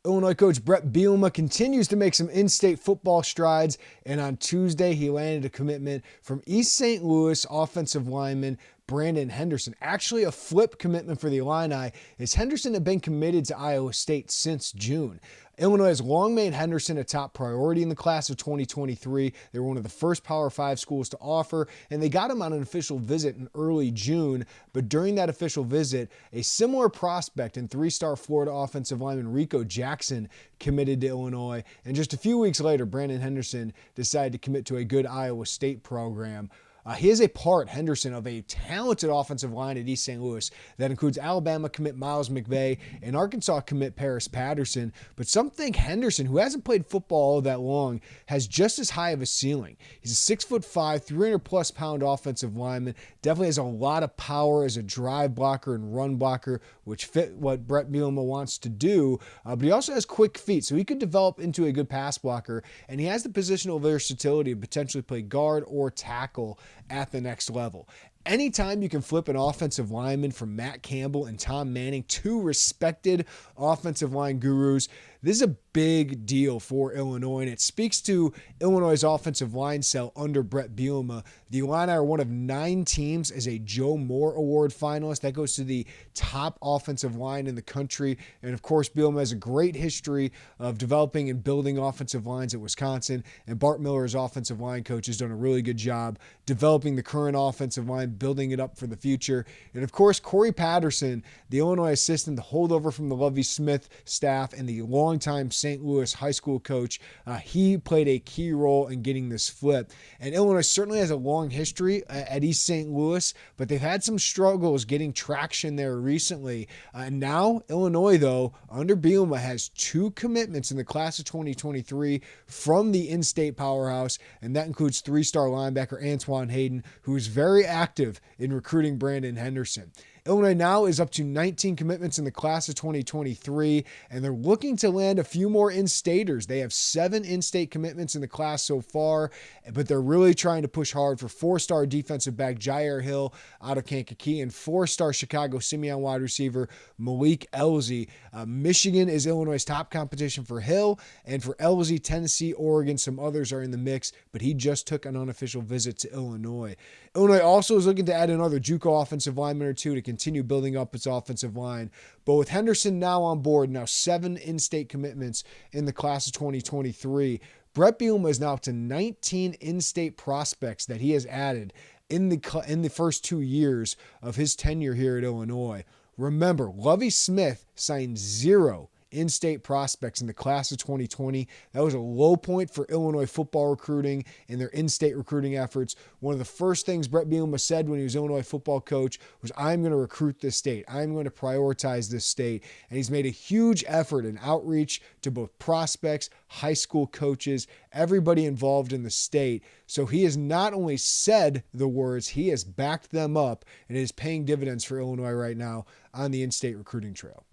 Illinois coach Brett Bielema continues to make some in-state football strides, and on Tuesday he landed a commitment from East St. Louis offensive lineman Brandon Henderson. Actually a flip commitment for the Illini, as Henderson had been committed to Iowa State since June. Illinois has long made Henderson a top priority in the class of 2023. They were one of the first Power 5 schools to offer, and they got him on an official visit in early June. But during that official visit, a similar prospect and three-star Florida offensive lineman Rico Jackson committed to Illinois. And just a few weeks later, Brandon Henderson decided to commit to a good Iowa State program. He is a part, Henderson, of a talented offensive line at East St. Louis that includes Alabama commit Miles McVay and Arkansas commit Paris Patterson. But some think Henderson, who hasn't played football all that long, has just as high of a ceiling. He's a 6'5", 300-plus pound offensive lineman. Definitely has a lot of power as a drive blocker and run blocker, which fit what Brett Bielema wants to do. But he also has quick feet, so he could develop into a good pass blocker. And he has the positional versatility to potentially play guard or tackle at the next level. Anytime you can flip an offensive lineman from Matt Campbell and Tom Manning, two respected offensive line gurus, this is a big deal for Illinois, and it speaks to Illinois' offensive line cell under Brett Bielema. The Illini are one of 9 teams as a Joe Moore Award finalist. That goes to the top offensive line in the country, and of course, Bielema has a great history of developing and building offensive lines at Wisconsin, and Bart Miller, as offensive line coach, has done a really good job developing the current offensive line, building it up for the future. And of course, Corey Patterson, the Illinois assistant, the holdover from the Lovie Smith staff, and the longtime St. Louis high school coach, he played a key role in getting this flip. And Illinois certainly has a long history at East St. Louis, but they've had some struggles getting traction there recently. And now, Illinois, though, under Bielema, has 2 commitments in the class of 2023 from the in-state powerhouse, and that includes 3-star linebacker Antoine Hayden, who is very active in recruiting Brandon Henderson. Illinois now is up to 19 commitments in the class of 2023, and they're looking to land a few more in-staters. They have 7 in-state commitments in the class so far, but they're really trying to push hard for 4-star defensive back Jair Hill out of Kankakee and 4-star Chicago Simeon wide receiver Malik Elzy. Michigan is Illinois' top competition for Hill, and for Elzy, Tennessee, Oregon, some others are in the mix, but he just took an unofficial visit to Illinois. Illinois also is looking to add another JUCO offensive lineman or two to continue building up its offensive line. But with Henderson now on board, now 7 in-state commitments in the class of 2023, Brett Bielema is now up to 19 in-state prospects that he has added in the first 2 years of his tenure here at Illinois. Remember, Lovie Smith signed 0 in-state prospects in the class of 2020. That was a low point for Illinois football recruiting and their in-state recruiting efforts. One of the first things Brett Bielema said when he was Illinois football coach was, I'm going to recruit this state. I'm going to prioritize this state. And he's made a huge effort in outreach to both prospects, high school coaches, everybody involved in the state. So he has not only said the words, he has backed them up, and it is paying dividends for Illinois right now on the in-state recruiting trail.